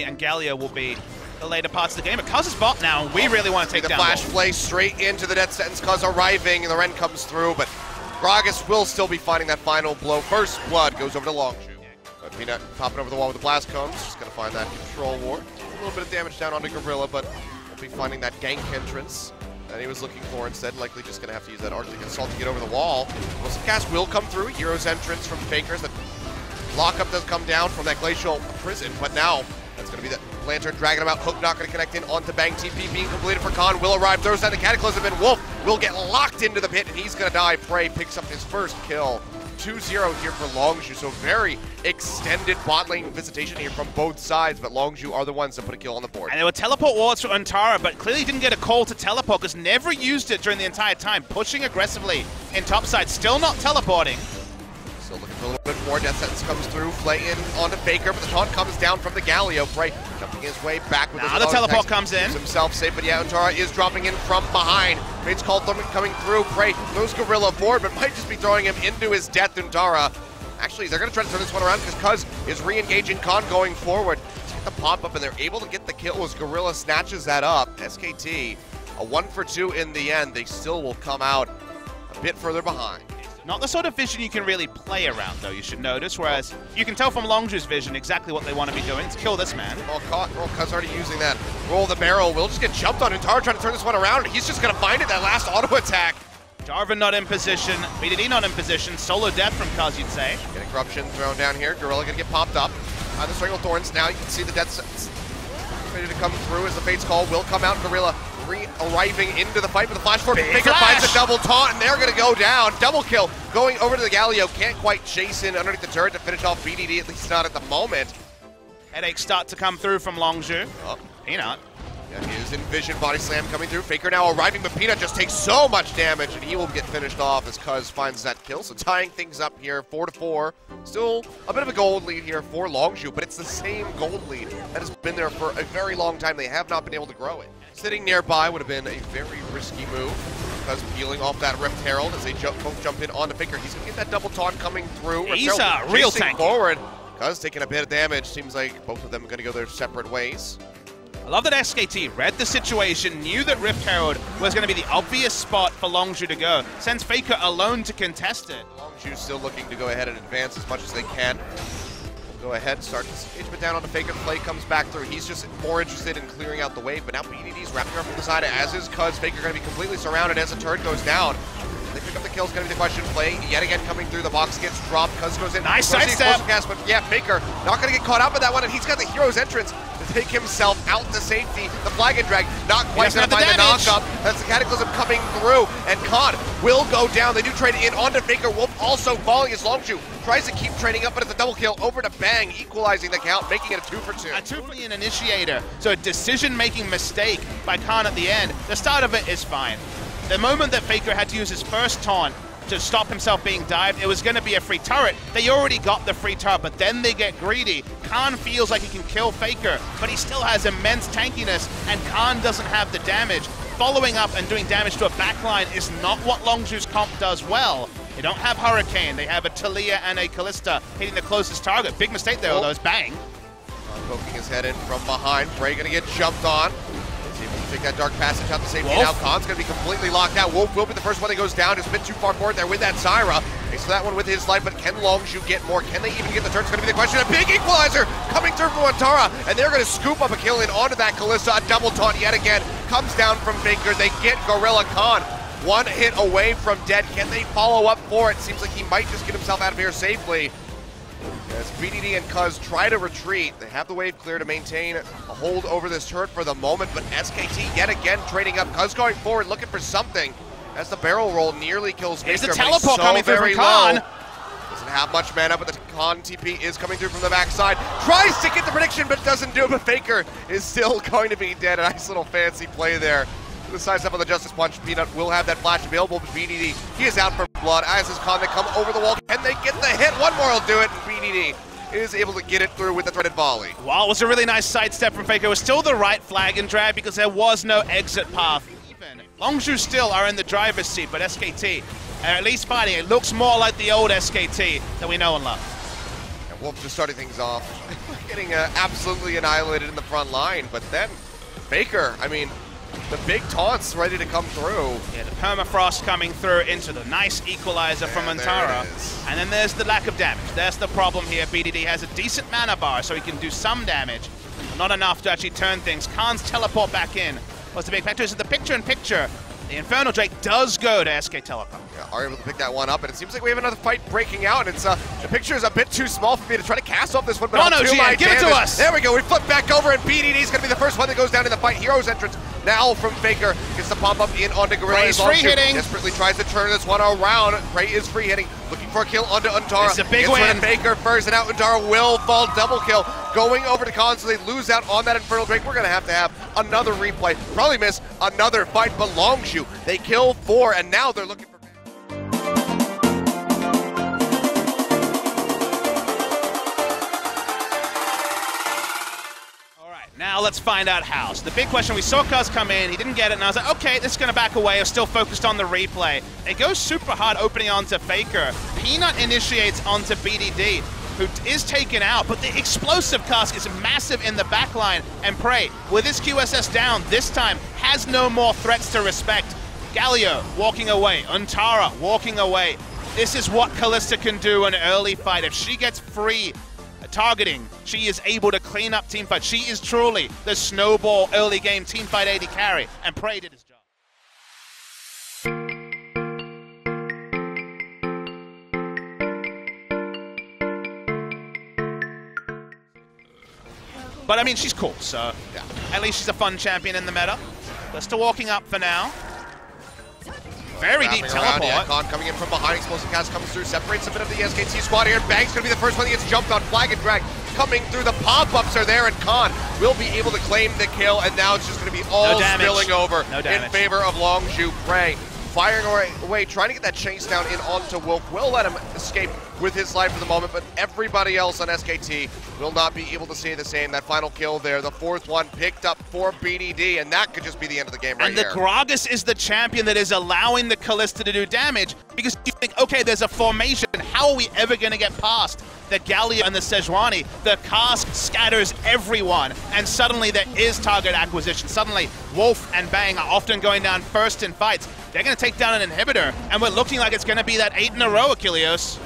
and Galio will be the later parts of the game. But Cuz is bot now, and we really want to take the down flash Lol. play straight into the death sentence. Cuz arriving, and the Ren comes through, but Gragas will still be finding that final blow. First blood goes over to Longshu. Peanut popping over the wall with the blast cones, just gonna find that control ward. A little bit of damage down onto Gorilla, but we'll be finding that gank entrance that he was looking for instead. Likely just gonna have to use that Arctic Assault to get over the wall. Wilson cast will come through. Hero's entrance from Fakers. The lockup does come down from that glacial prison, but now that's gonna be the Lantern dragging him out. Hook not gonna connect in onto Bang. TP being completed for Khan. Will arrive, throws down the Cataclysm, and Wolf will get locked into the pit, and he's gonna die. Prey picks up his first kill. 2-0 here for Longshu, so very extended bot lane visitation here from both sides, but Longshu are the ones that put a kill on the board. And there were teleport wards for Antara, but clearly didn't get a call to teleport because never used it during the entire time. Pushing aggressively in topside, still not teleporting. Still looking for a little bit more. Death Sentence comes through, Flay in onto Faker, but the taunt comes down from the Galio. Prey jumping his way back with the teleport comes in. Himself safe, but yeah, Antara is dropping in from behind. Fate's Call coming through. Prey throws Gorilla forward, but might just be throwing him into his death. Antara. Actually, they're going to try to turn this one around because Cuz is re-engaging Khan going forward. Get the pop-up, and they're able to get the kill as Gorilla snatches that up. SKT, a 1-for-2 in the end. They still will come out a bit further behind. Not the sort of vision you can really play around, though, you should notice, whereas you can tell from Longshu's vision exactly what they want to be doing. It's kill this man. Cuz already using that. Roll the barrel. Will just get jumped on. Antara trying to turn this one around, and he's just going to find it, that last auto attack. Jarvan not in position, BDD not in position, solo death from Cuz, you'd say. Getting Corruption thrown down here. Gorilla going to get popped up. The Strangle Thorns now, you can see the death ready to come through as the Fate's Call will come out. Gorilla arriving into the fight with the flash forward. Faker finds a double taunt, and they're going to go down. Double kill going over to the Galio. Can't quite chase in underneath the turret to finish off BDD, at least not at the moment. Headaches start to come through from Longshu. Oh. Peanut. Yeah, he is in vision. Body slam coming through. Faker now arriving, but Peanut just takes so much damage, and he will get finished off as Cuz finds that kill. So tying things up here, 4-4. Still a bit of a gold lead here for Longshu, but it's the same gold lead that has been there for a very long time. They have not been able to grow it. Sitting nearby would have been a very risky move. Cuz peeling off that Rift Herald as they both jump in onto Faker. He's going to get that double taunt coming through. He's a real tank forward. Cuz taking a bit of damage. Seems like both of them are going to go their separate ways. I love that SKT read the situation, knew that Rift Herald was going to be the obvious spot for Longshu to go. Sends Faker alone to contest it. Longshu still looking to go ahead and advance as much as they can. Go ahead and start this engagement down on the Faker. Play comes back through. He's just more interested in clearing out the wave, but now BDD's wrapping up from the side, as is Cuz. Faker going to be completely surrounded as the turret goes down. They pick up the kill, is going to be the question. Play yet again coming through. The box gets dropped. Cuz goes in. Nice sidestep. But yeah, Faker not going to get caught up in that one, and he's got the hero's entrance to take himself out to safety. The flag and drag not quite going to find the knock-up. That's the Cataclysm coming through, and Khan will go down. They do trade in onto Faker. Wolf also falling as Longshu tries to keep trading up, but it's a double kill over to Bang, equalizing the count, making it a 2-for-2. A 2-for-2 an initiator, so a decision-making mistake by Khan at the end. The start of it is fine. The moment that Faker had to use his first taunt to stop himself being dived, it was going to be a free turret. They already got the free turret, but then they get greedy. Khan feels like he can kill Faker, but he still has immense tankiness, and Khan doesn't have the damage. Following up and doing damage to a backline is not what Longshu's comp does well. They don't have Hurricane, they have a Talia and a Callista hitting the closest target. Big mistake there, although it's Bang. Poking his head in from behind. Bray gonna get jumped on. See if we can take that Dark Passage out to safety now. Khan's gonna be completely locked out. Wolf will be the first one that goes down. Just a bit too far forward there with that Zyra. Takes that one with his life, but can Longshu get more? Can they even get the turn? It's gonna be the question. A big equalizer coming through from Antara, and they're gonna scoop up a kill in onto that Callista. A double taunt yet again. Comes down from Faker. They get Gorilla. Khan one hit away from dead. Can they follow up for it? Seems like he might just get himself out of here safely. As BDD and Cuz try to retreat, they have the wave clear to maintain a hold over this turret for the moment, but SKT yet again trading up. Cuz going forward, looking for something as the barrel roll nearly kills Faker. There's a teleport coming through from Khan. Doesn't have much mana, but the Khan TP is coming through from the backside. Tries to get the prediction, but doesn't do it, but Faker is still going to be dead. A nice little fancy play there. The size up on the Justice Punch. Peanut will have that flash available, but BDD, he is out for blood. As is Khan, they come over the wall. Can they get the hit? One more will do it, and BDD is able to get it through with the threaded volley. Wow, it was a really nice sidestep from Faker. It was still the right flag and drag because there was no exit path. Longshu still are in the driver's seat, but SKT are at least fighting. It looks more like the old SKT that we know and love. Wolf just starting things off, getting absolutely annihilated in the front line, but then Faker, I mean, the big taunts ready to come through. Yeah, the permafrost coming through into the nice equalizer from Antara. And then there's the lack of damage. That's the problem here. BDD has a decent mana bar, so he can do some damage. Not enough to actually turn things. Khan's teleport back in was the big factor. So the picture-in-picture, the Infernal Drake does go to SK Telecom. Yeah, are able to pick that one up, and it seems like we have another fight breaking out. It's the picture is a bit too small for me to try to cast off this one, but no, GM, give it to us! There we go, we flip back over, and BDD is going to be the first one that goes down in the fight. Hero's entrance now from Faker, gets the pop-up in onto Gorilla. Prey's free hitting. Desperately tries to turn this one around. Prey is free hitting, looking for a kill onto Antara. It's a big win. Gets rid of Faker first, and now Antara will fall double kill. Going over to Khan, so they lose out on that Infernal Drake. We're going to have another replay. Probably miss another fight, but Longshu, they kill 4, and now they're looking for... Now let's find out how. So the big question, we saw Kuz come in, he didn't get it, and I was like, okay, this is going to back away. I was still focused on the replay. It goes super hard opening onto Faker. Peanut initiates onto BDD, who is taken out, but the explosive Kuz is massive in the backline, and Prey, with his QSS down, this time has no more threats to respect. Galio walking away, Antara walking away. This is what Kalista can do in an early fight. If she gets free targeting, she is able to clean up teamfight. She is truly the snowball early game teamfight AD carry, and Prey did his job. But I mean, she's cool, so yeah. At least she's a fun champion in the meta. They're still walking up for now. Very deep teleport. Yeah, Khan coming in from behind, explosive cast comes through, separates a bit of the SKT squad here. Bang's gonna be the first one that gets jumped on. Flag and drag coming through, the pop-ups are there, and Khan will be able to claim the kill, and now it's just gonna be all spilling over in favor of Longshu. Prey firing away, trying to get that chase down in onto Wolf. Will let him escape with his life for the moment, but everybody else on SKT will not be able to say the same. That final kill there, the 4th one picked up for BDD, and that could just be the end of the game right here. And the Gragas is the champion that is allowing the Kalista to do damage, because you think, okay, there's a formation, how are we ever going to get past the Galio and the Sejuani? The cast scatters everyone, and suddenly there is target acquisition. Suddenly, Wolf and Bang are often going down first in fights. They're going to take down an inhibitor, and we're looking like it's going to be that 8 in a row, Achilleos.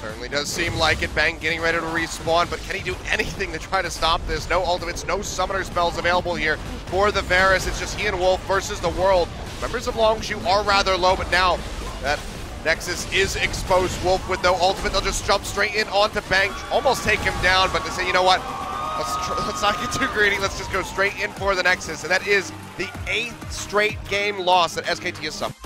Certainly does seem like it. Bang getting ready to respawn, but can he do anything to try to stop this? No ultimates, no summoner spells available here for the Varus. It's just he and Wolf versus the world. Members of Longshu are rather low, but now that Nexus is exposed, Wolf with no ultimate, they'll just jump straight in onto Bang, almost take him down, but they say, you know what? Let's not get too greedy, let's just go straight in for the Nexus, and that is the 8th straight game loss that SKT has suffered.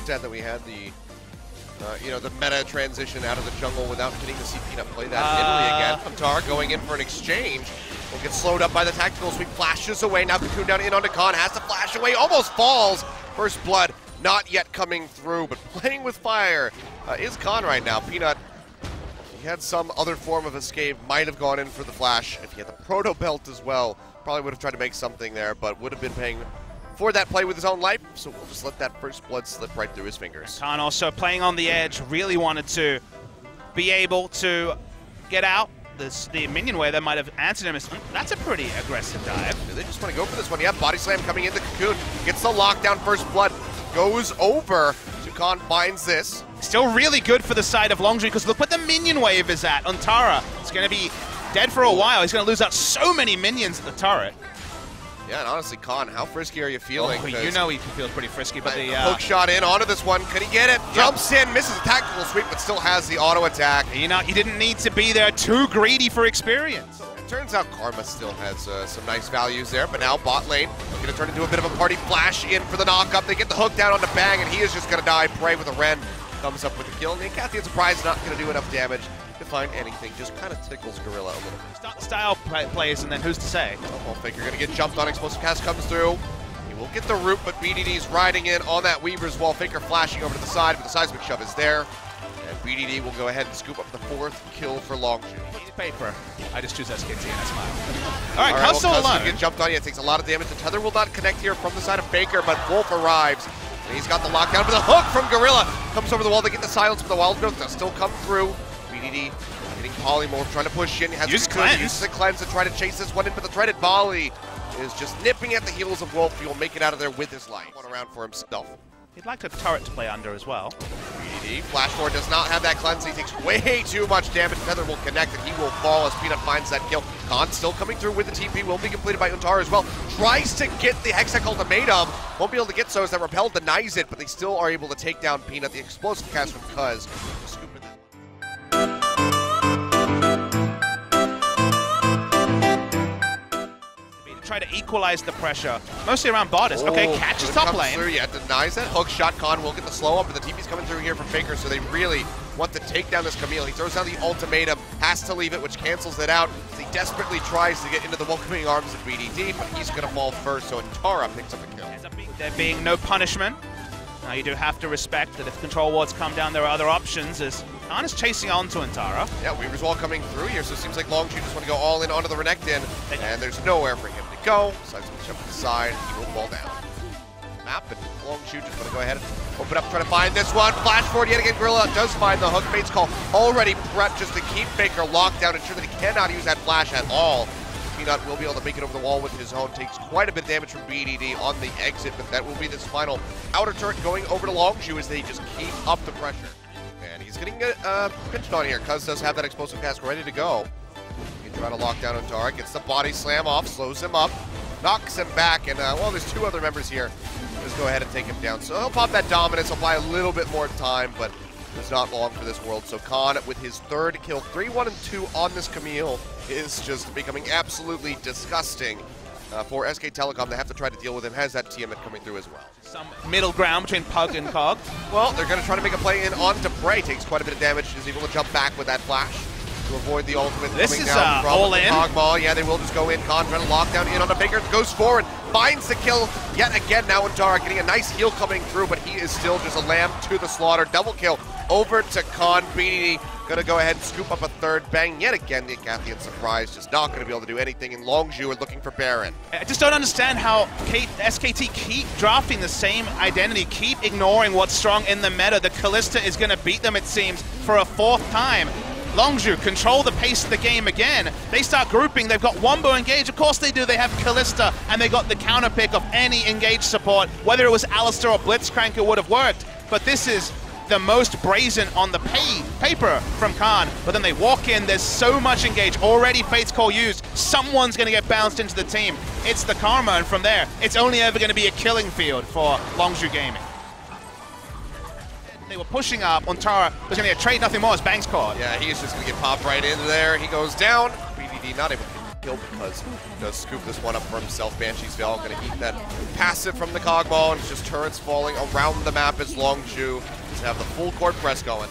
That we had the the meta transition out of the jungle without getting to see Peanut play that in again. Antara going in for an exchange. Will get slowed up by the tactical sweep, flashes away. Now Cocoon down in onto Khan, has to flash away, almost falls. First blood not yet coming through, but playing with fire is Khan right now. Peanut, he had some other form of escape, might have gone in for the flash. If he had the proto belt as well, probably would have tried to make something there, but would have been paying for that play with his own life, so we'll just let that first blood slip right through his fingers. Khan also playing on the edge, really wanted to be able to get out. The minion wave that might have answered him is, that's a pretty aggressive dive. Do they just want to go for this one? Yeah, body slam coming into Cocoon, gets the lockdown, first blood goes over. So Khan finds this. Still really good for the side of Longshu, because look what the minion wave is at. Antara is going to be dead for a while. He's going to lose out so many minions at the turret. Yeah, and honestly, Khan, how frisky are you feeling? Oh, you know he feels pretty frisky, but the hook shot in onto this one. Can he get it? Jumps in, misses a tactical sweep, but still has the auto attack. You know, he didn't need to be there. Too greedy for experience. It turns out Karma still has some nice values there, but now bot lane going to turn into a bit of a party flash in for the knock-up. They get the hook down onto Bang, and he is just going to die. Prey with a Ren comes up with the kill. And Cathian Surprise not going to do enough damage to find anything. Just kind of tickles Gorilla a little bit. Start the style plays, and then who's to say? Well, Faker gonna get jumped on. Explosive cast comes through. He will get the root, but BDD's riding in on that Weaver's wall. Faker flashing over to the side, but the seismic shove is there. And BDD will go ahead and scoop up the 4th kill for Longju. Paper. I just choose SKT and I smile. All right, Cuz still alone. Get jumped on. Yeah, it takes a lot of damage. The tether will not connect here from the side of Faker, but Wolf arrives. And he's got the lockdown, but the hook from Gorilla comes over the wall. They get the silence, but the wild growth does still come through. BDD getting polymorph, trying to push in. Has use the cleanse to try to chase this one in, but the threaded volley is just nipping at the heels of Wolf. He will make it out of there with his life. One around for himself. He'd like a turret to play under as well. BDD, Flash Forward does not have that cleanse. He takes way too much damage. Feather will connect and he will fall as Peanut finds that kill. Khan still coming through with the TP. Will be completed by Untara as well. Tries to get the Hextech ultimatum. Won't be able to get so as that Repel denies it, but they still are able to take down Peanut. The explosive cast from Cuz. Scooping that one. Try to equalize the pressure, mostly around borders. Okay, catches top lane. Through, yeah, denies that hook shot. Khan will get the slow up, but the TP's coming through here from Faker, so they really want to take down this Camille. He throws down the ultimatum, has to leave it, which cancels it out. He desperately tries to get into the welcoming arms of BDD, but he's going to fall first, so Antara picks up a kill. There being no punishment. Now you do have to respect that if control wards come down, there are other options, as Khan is chasing on to Antara. Yeah, Weaver's Wall coming through here, so it seems like Longju just want to go all in onto the Renekton, and there's nowhere for him to go. Decides to jump to the side, he will fall down. Map, and Longju just want to go ahead and open up, try to find this one. Flash forward yet again, Gorilla does find the hook. Fate's Call already prepped just to keep Faker locked down, ensure that he cannot use that flash at all. Peanut will be able to make it over the wall with his own. Takes quite a bit of damage from BDD on the exit, but that will be this final outer turret going over to Longju as they just keep up the pressure. And he's getting pinched on here. Cuz does have that explosive cast ready to go. He can try to lock down Antara, gets the body slam off, slows him up, knocks him back, and well, there's 2 other members here. Just go ahead and take him down. So he'll pop that dominance, he'll buy a little bit more time, but it's not long for this world. So Khan, with his 3rd kill, 3-1-2 on this Camille, is just becoming absolutely disgusting for SK Telecom. They have to try to deal with him. Has that Tiamat coming through as well. Some middle ground between Pug and Cog. Well, they're going to try to make a play in onto Bray. Takes quite a bit of damage. Is able to jump back with that flash to avoid the ultimate coming down from all the in. Cog Ball. Yeah, they will just go in. Khan trying to lock down in onto Baker. Goes forward. Finds the kill yet again. Now Antara getting a nice heal coming through, but he is still just a lamb to the slaughter. Double kill over to Khan. BDD gonna go ahead and scoop up a 3rd bang yet again. The Agathian surprise just not gonna be able to do anything, and Longju are looking for Baron. I just don't understand how SKT keep drafting the same identity, keep ignoring what's strong in the meta. The Kalista is gonna beat them, it seems, for a 4th time. Longju control the pace of the game again. They start grouping. They've got Wombo engaged. Of course they do. They have Kalista, and they got the counter pick of any engaged support. Whether it was Alistar or Blitzcrank, it would have worked. But this is the most brazen on the paper from Khan. But then they walk in. There's so much engaged. Already Fate's Call used. Someone's going to get bounced into the team. It's the karma, and from there, it's only ever going to be a killing field for Longju Gaming. They were pushing up. Antara was going to get trade, nothing more as Banks caught. Yeah, he's just going to get popped right into there. He goes down. BDD not able to get killed because he does scoop this one up for himself. Banshee's Veil going to eat that passive from the Cog Ball, and it's just turrets falling around the map as Longju just have the full court press going.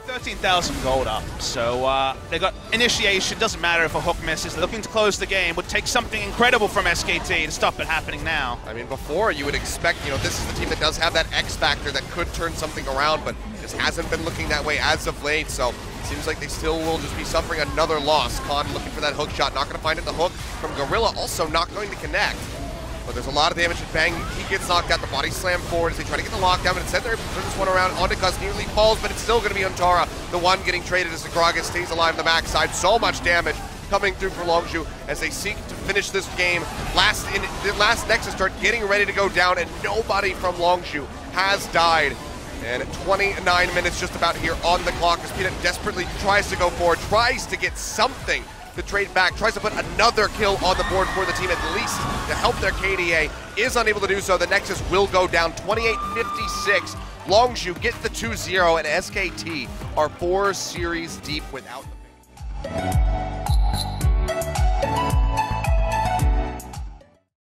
13,000 gold up, so they got initiation. Doesn't matter if a hook misses. They're looking to close the game. Would take something incredible from SKT to stop it happening now. I mean, before you would expect, you know, this is the team that does have that X factor that could turn something around, but just hasn't been looking that way as of late. So it seems like they still will just be suffering another loss. Khan looking for that hook shot, not going to find it. The hook from Gorilla also not going to connect. But there's a lot of damage to Bang. He gets knocked out. The body slam forward as they try to get the lockdown. But instead, they're able to turn this one around. Onto Cuz, nearly falls, but it's still going to be Antara, the one getting traded as the Gragas stays alive on the backside. So much damage coming through for Longju as they seek to finish this game. The last Nexus turret getting ready to go down, and nobody from Longju has died. And 29 minutes just about here on the clock as Peanut desperately tries to go forward, tries to get something to trade back, tries to put another kill on the board for the team at least to help their KDA, is unable to do so. The Nexus will go down 28-56. Longju get the 2-0, and SKT are 4 series deep without the